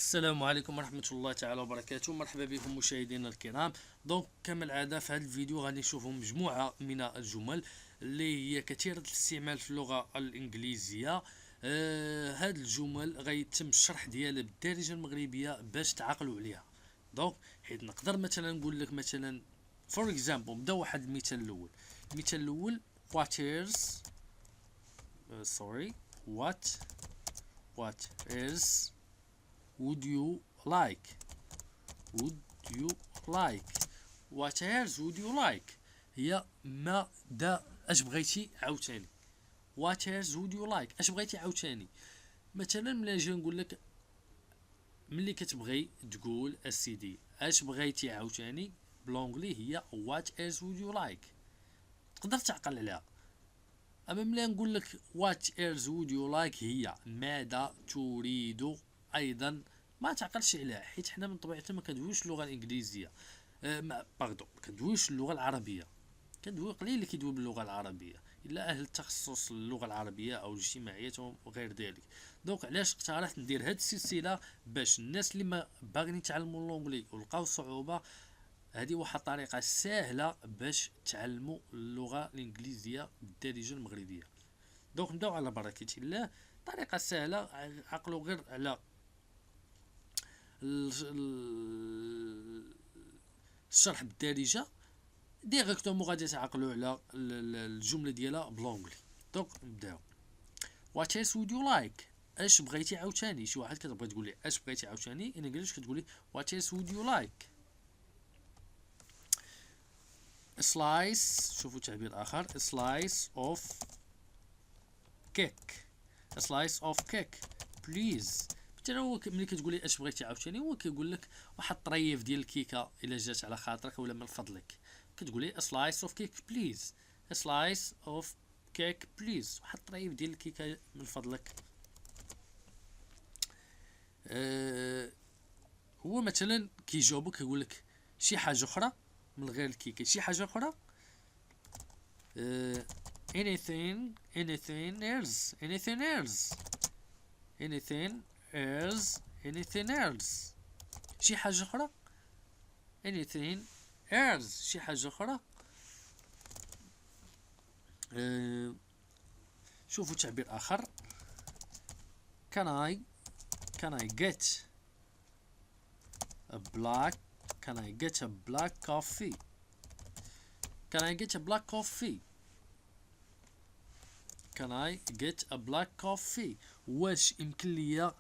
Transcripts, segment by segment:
السلام عليكم ورحمة الله تعالى وبركاته. مرحبا بكم مشاهدينا الكرام. دونك كما العادة في هذا الفيديو غادي نشوفوا مجموعة من الجمل اللي هي كثيرة الاستعمال في اللغة الإنجليزية. هاد الجمل غيتم الشرح ديالها بالدارجة المغربية باش تعقلوا عليها. دونك حيت نقدر مثلا نقول لك مثلا فور اكزامبل، نبداو واحد المثال الأول. المثال الأول what is what is would you like would you like what else would you like هي ماذا اش بغيتي عاوتاني. what else would you like اش بغيتي عاوتاني. مثلا ملي نجي نقول لك ملي كتبغي تقول السيدي اش بغيتي عاوتاني بلونغلي هي what else would you like، تقدر تعقل عليها. اما ملي نقول لك what else would you like هي ماذا تريد ايضا ما تعقلش عليها، حيت حنا من طبيعتنا ما كندويوش اللغه الانجليزيه. باردون، ما كندويوش اللغه العربيه، كندوي قليل اللي كيدوي باللغه العربيه الا اهل التخصص اللغه العربيه او الاجتماعيات وغير ذلك. دونك علاش اقترحت ندير هذه السلسله؟ باش الناس اللي ما باغيين يتعلموا اللونجلي ولقاو صعوبه، هذه واحد الطريقه سهله باش تعلموا اللغه الانجليزيه بالدارجه المغربيه. دونك نبداو على بركه الله. طريقه سهله، عقلوا غير على الشرح بالدارجه ديريكتومون غادي تعقلوا على الجمله ديالها بلونغلي. دونك نبداو. what else would you like اش بغيتي عاوتاني. شي واحد كتبغي تقول لي اش بغيتي عاوتاني ان انجليش كتقول لي what else would you like. a slice، شوفوا تعبير اخر a slice of cake a slice of cake please. مثلا هو ملي كتقول لي اش بغيتي عاوتاني هو كيقول لك واحد الطريف ديال الكيكه الا جات على خاطرك ولا من فضلك كتقول لي a slice of cake please a slice of cake please، واحد الطريف ديال الكيكه من فضلك. هو مثلا كيجاوبك كيقول لك شي حاجه اخرى من غير الكيكه، شي حاجه اخرى. anything else anything else anything else anything else شي حاجة أخرى. anything else شي حاجة أخرى. شوفوا تعبير آخر. can I get a black coffee can I get a black coffee. واش يمكن ليا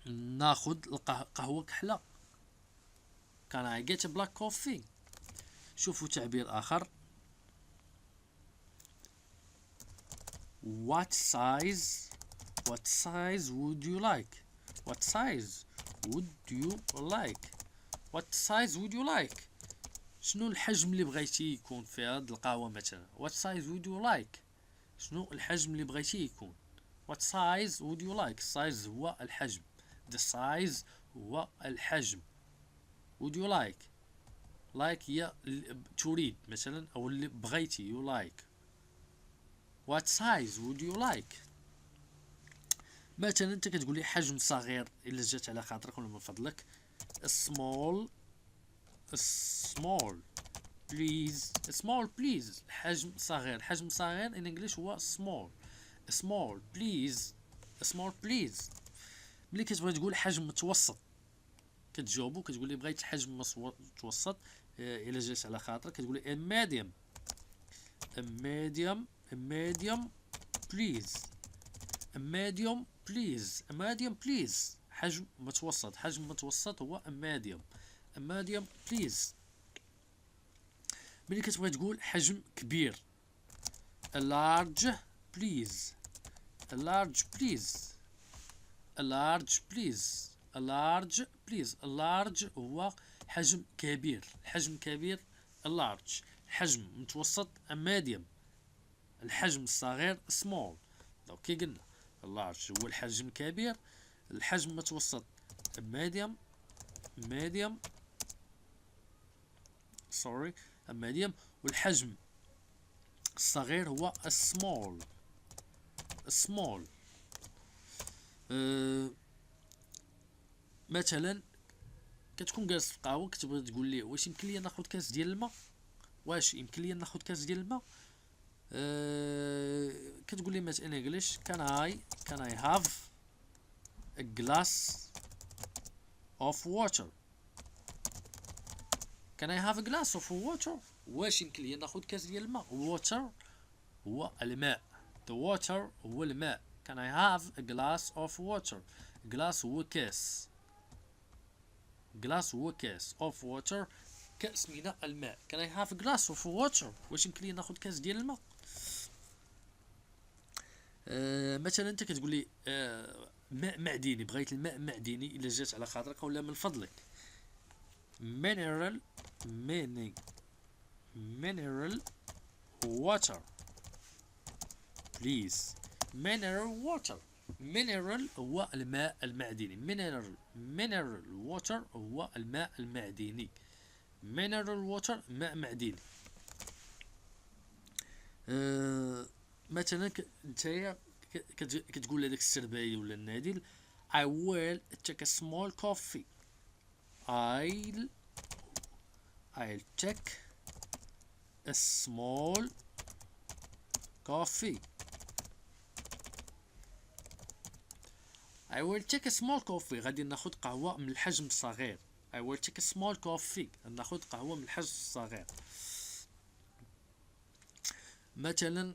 ناخذ قهوة كحلة. can I get a black coffee. شوفوا تعبير آخر. what size would you like what size would you like شنو الحجم اللي بغيتي يكون في هاد القهوة مثلا. what size would you like شنو الحجم اللي بغيتي يكون. what size would you like size هو الحجم the size هو الحجم. would you like هي تريد مثلا او اللي بغيتي you like. what size would you like مثلا انت كتقول لي حجم صغير الا جات على خاطرك ولا من فضلك small please حجم صغير in English هو small please. ملي كتبغي تقول حجم متوسط كتجاوبو كتقول لي بغيت حجم متوسط الا جات على خاطرك كتقول لي a medium please حجم متوسط هو a medium please. ملي كتبغي تقول حجم كبير a large please هو حجم كبير a large. حجم متوسط a medium. الحجم الصغير small. دونك كي قلنا اللارج هو الحجم الكبير، الحجم المتوسط medium والحجم الصغير هو small. مثلا كتكون جالس في القهوه كتبغي تقول ليه واش يمكن لي ناخذ كاس ديال الماء، واش يمكن لي ناخذ كاس ديال الماء. كتقول لي مثلا انجلش can I have a glass of water. can I have a glass of water. واش يمكن لي ناخذ كاس ديال الماء. water هو الماء. the water هو الماء. can I have a glass of water. glass هو كاس. glass هو كاس of water كأس من الماء. can I have a glass of water. واش يمكن لي ناخذ كاس ديال الماء. مثلا انت كتقول لي ماء معدني، بغيت الماء معدني الا جات على خاطرك، ولا من فضلك mineral water please. mineral water. mineral هو الماء المعدني. mineral water هو الماء المعدني. mineral water ماء معدني. مثلا نتايا كتقول لهذاك السربايلي ولا النادل I will take a small coffee. I'll take a small coffee. I will take a small coffee. غادي ناخذ قهوة من الحجم الصغير. I will take a small coffee. ناخذ قهوة من الحجم الصغير. مثلا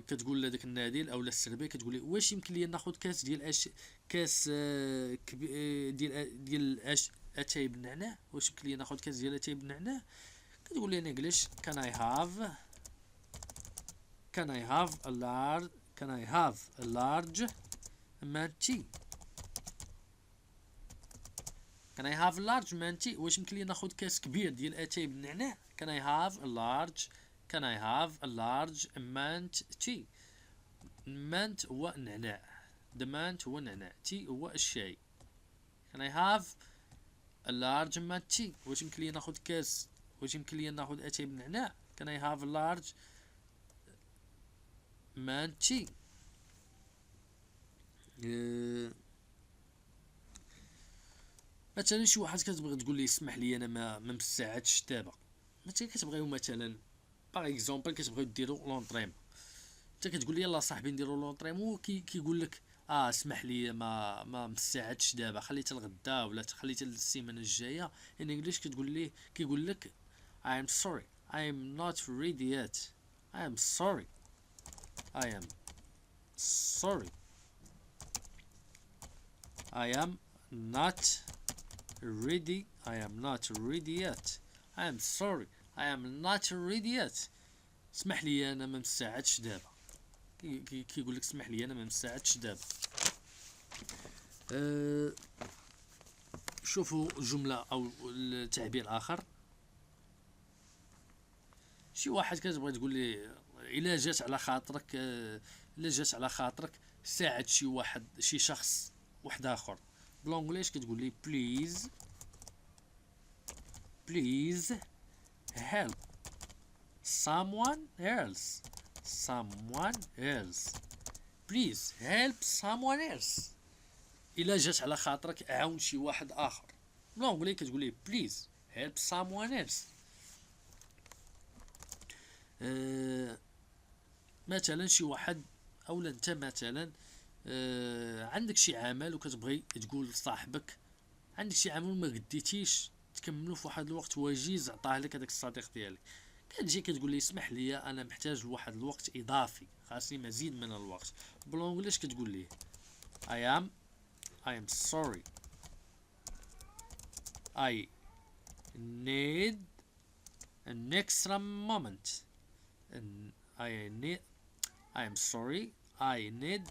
كتقول لهذاك النادل او السربي كتقول لي واش يمكن لي ناخذ كاس ديال كاس ديال اتاي بالنعناع. واش يمكن لي ناخذ كاس ديال اتاي بالنعناع. كتقول لي انجلش can I have a large man tea. can I have a large man tea. واش يمكن لي ناخذ كاس كبير ديال اتاي بالنعناع. can I have a large mint tea. mint هو النعناع. the mint هو النعناع. tea هو الشاي. can I have a large mint tea. واش يمكن لي ناخذ كاس، واش يمكن لي ناخذ اتاي بالنعناع. can I have a large mint tea. مثلا شي واحد كتبغي تقول لي اسمح لي انا ما مساعدش دابا. مثلا كتبغيو مثلا باغ اكزومبل كتبغيو ديروا لونطريم، انت كتقول لي يلاه صاحبي نديروا لونطريم، هو كيقول لك اسمح لي ما مساعدش دابا، خليتها الغدا ولا خليتها السيمانه الجايه. ان انجليش كتقول لي كيقول لك I am sorry I am not ready yet. I am sorry I am sorry I am not ready. I am not ready yet. I am sorry I am not ready yet. اسمح لي انا ما مساعدش دابا. كيقول لك اسمح لي انا ما مساعدش دابا. شوفوا جمله او التعبير اخر. شي واحد كتبغي تقول لي الا جات على خاطرك ساعد شي واحد، شي شخص واحد اخر. بالانجليش كتقول لي please help someone else. please help someone else. الا جات على خاطرك عاون شي واحد اخر. بالانجلي كتقول لي please help someone else. مثلا شي واحد اولا انت مثلا عندك شي عمل وكتبغي تقول لصاحبك عندك شي عمل ما قديتيش تكملوا في واحد الوقت وجيز عطاه لك هذاك الصديق ديالك، كتجي كتقول لي اسمح لي انا محتاج واحد الوقت اضافي، خاصني مزيد من الوقت. بالانجليش كتقول لي I am sorry I need an extra moment. I am sorry I need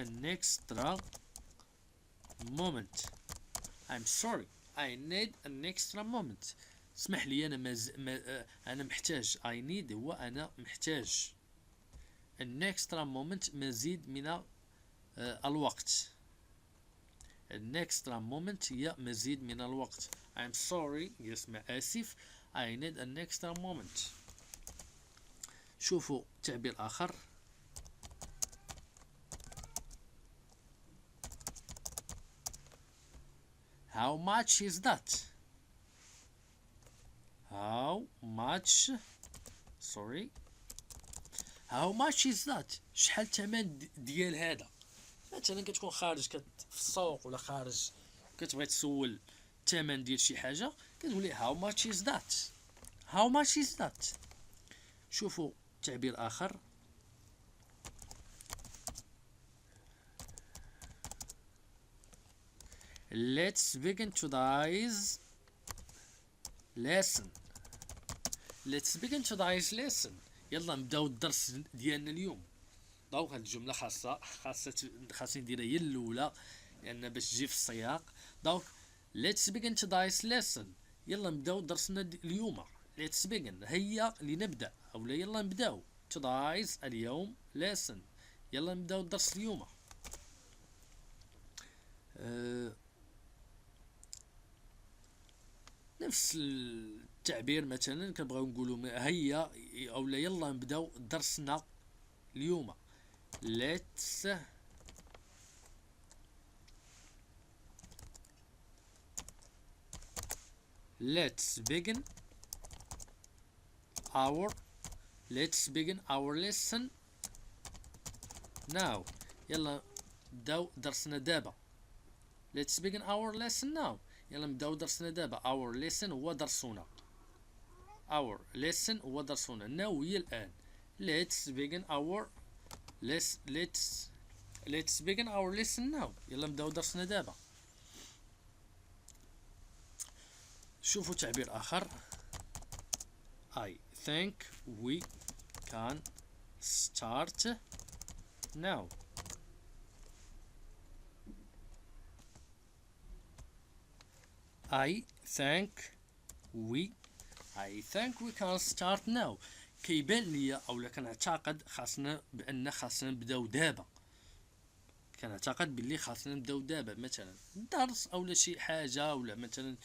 an extra moment. I'm sorry I need an extra moment. اسمح لي انا انا محتاج. I need هو انا محتاج. an extra moment مزيد من الوقت. an extra moment هي مزيد من الوقت. I'm sorry يسمع آسف I need an extra moment. شوفوا تعبير آخر. how much is that how much sorry how much is that شحال الثمن ديال هذا. مثلا كتكون خارج في السوق ولا خارج كتبغي تسول الثمن ديال شي حاجه كتقول لي how much is that how much is that. شوفوا تعبير اخر let's begin today's lesson. let's begin today's lesson. يلا نبداو الدرس ديالنا اليوم. دونك هاد الجمله خاصني نديرها هي الاولى لان باش تجي في السياق. دونك let's begin today's lesson. يلا نبداو درسنا اليوم. let's begin هيا لنبدا اولا يلا نبداو today's اليوم lesson يلا نبداو الدرس اليوم. نفس التعبير مثلا كنبغيو نقولوا هيا اولا يلا نبداو درسنا اليوم. let's begin our lesson now. يلا نبداو درسنا دابا. let's begin our lesson now. يلا نبداو درسنا دابا. our lesson هو درسنا. our lesson هو درسنا. now هي الآن. let's begin our lesson now. يلا نبداو درسنا دابا. شوفوا تعبير آخر I think we can start now. I think we can start now. كيبان ليا اولا كنعتقد خاصنا نبداو دابا. كنعتقد باللي خاصنا نبداو دابا مثلا درس اولا شي حاجه اولا مثلا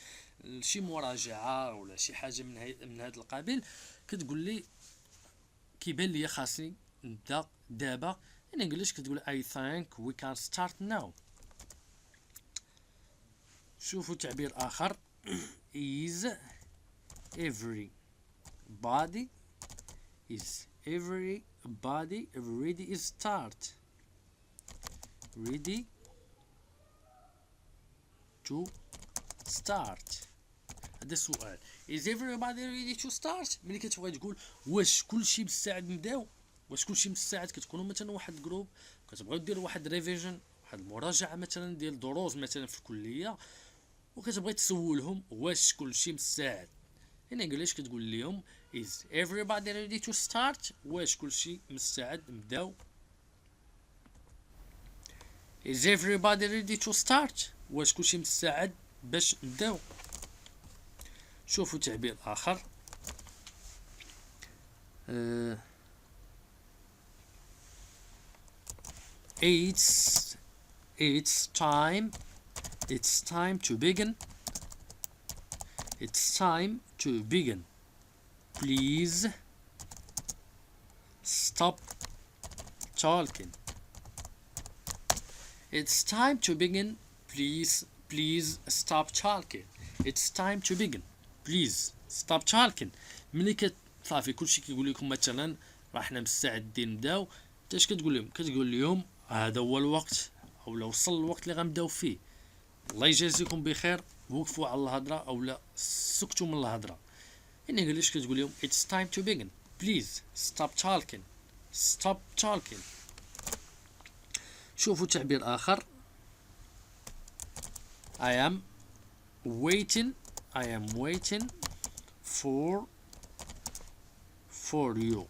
شي مراجعه ولا شي حاجه من هذا القبيل كتقول لي كيبان ليا خاصني نبدا دابا. in English كتقول I think we can start now. شوفوا تعبير آخر is everybody ready is start ready to start. هذا السؤال is everybody ready to start. ملي كتبغي تقول واش كلشي مستعد نبداو واش كلشي مستعد كتكونوا مثلا واحد جروب كتبغيو ديروا واحد ريفيجن واحد المراجعه مثلا ديال دروس مثلا في الكليه وكتبغي تسولهم واش كلشي مستعد. in English كتقول لهم is everybody ready to start. واش كلشي مستعد نبداو. is everybody ready to start. واش كلشي مستعد باش نبداو. شوفوا تعبير آخر it's time to begin. It's time to begin. Please stop talking. It's time to begin. Please stop talking. It's time to begin. Please stop talking. ملي صافي كلشي كيقول لكم مثلا راه حنا مستعدين نبداو اش كتقول لهم؟ كتقول لهم هذا هو الوقت او لو وصل الوقت اللي غنبداو فيه. الله يجازيكم بخير وقفوا على الهضره او لا سكتوا من الهضره. in English كتقول لهم it's time to begin. Please stop talking. Stop talking. شوفوا تعبير آخر I am waiting for you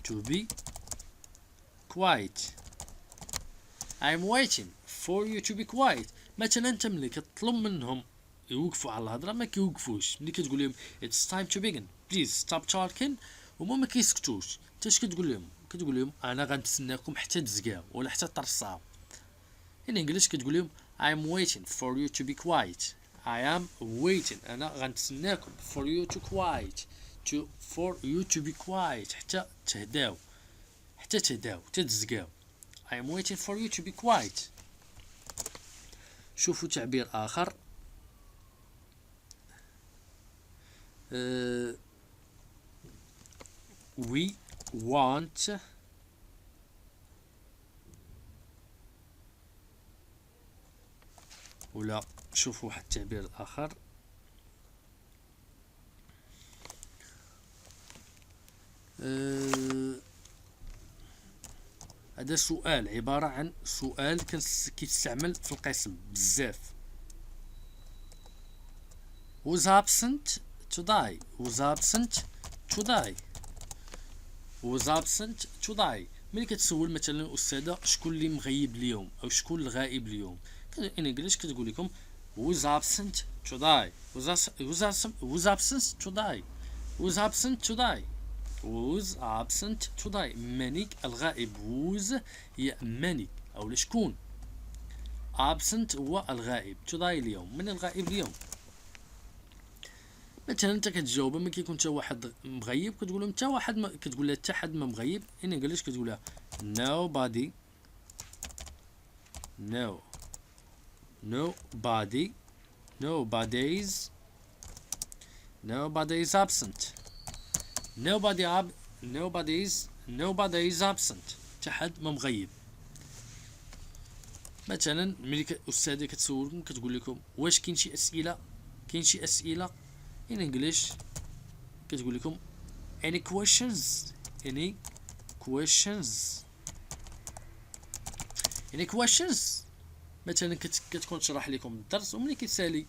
to be quiet. I'm waiting for you to be quiet. مثلا انت ملي كتطلب منهم يوقفوا على الهضره ما كيوقفوش. ملي كتقول لهم it's time to begin please stop talking هما ما كيسكتوش. انت اش كتقول لهم؟ كتقول لهم انا غنتسناكم حتى تزكاو ولا حتى ترصاو. in English كتقول لهم I'm waiting for you to be quiet. I am waiting انا غنتسناكم for you to be quiet حتى تهداو حتى تزكاو. I am waiting for you to be quiet. شوفوا تعبير آخر. we want ولا شوفوا واحد التعبير آخر. هذا سؤال، عبارة عن سؤال كيستعمل في القسم بزاف. was absent today was absent today was absent today. ملي كتسول مثلا الأستاذة شكون اللي مغيب اليوم أو شكون الغائب اليوم، in English كتقول لكم was absent today was absent today was absent today was absent today. many الغائب، was هي many أو شكون، absent هو الغائب، today اليوم، من الغائب اليوم. مثلا انت كتجاوب ما كيكون حتى واحد مغيب كتقول لهم حتى واحد ما، كتقول لها حتى حد ما مغيب. in English كتقول لها nobody nobody is absent. nobody is absent. حتى حد ما مغيب. مثلا ملي الاستاذه كتسولكم كتقول لكم واش كاين شي اسئله، كاين شي اسئله. in English كتقول لكم any questions مثلا كتكون تشرح لكم الدرس، وملي كتسالي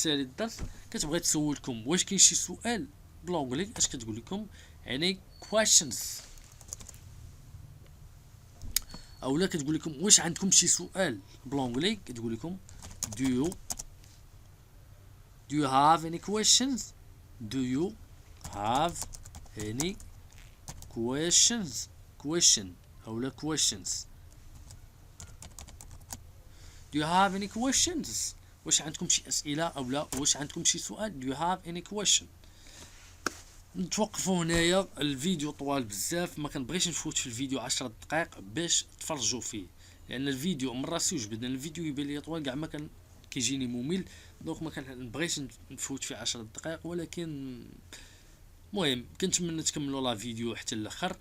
الدرس كتبغي تسولكم واش كاين شي سؤال بالانجلي، اش كتقول لكم any questions. اولا كتقول لكم واش عندكم شي سؤال بالانجلي، كتقول لكم do you have any questions do you have any questions question اولا questions do you have any questions. واش عندكم شي اسئله اولا واش عندكم شي سؤال do you have any question. نتوقفوا هنايا، الفيديو طوال بزاف، ما كنبغيش نفوت في الفيديو 10 دقائق باش تفرجوا فيه، لان الفيديو من راسي وجبد، لان الفيديو يبان لي طوال كاع ما كان كيجيني ممل، دونك ما كنبغيش نفوت فيه 10 دقائق. ولكن المهم كنتمنى تكملوا لا فيديو حتى الاخر.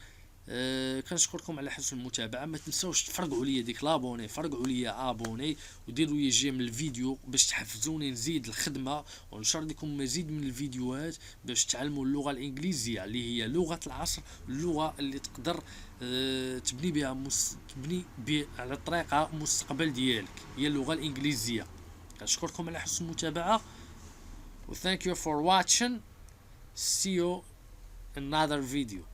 كنشكركم على حسن المتابعه. ما تنساوش تفرقعوا لي ديك لابوني، فرقعوا لي ابوني، وديروا لي جيم الفيديو باش تحفزوني نزيد الخدمه ونشر لكم مزيد من الفيديوهات باش تعلموا اللغه الانجليزيه اللي هي لغه العصر، اللغه اللي تقدر تبني بها على طريقه مستقبل ديالك، هي اللغه الانجليزيه. كنشكركم على حسن المتابعه و thank you for watching. see you in another video.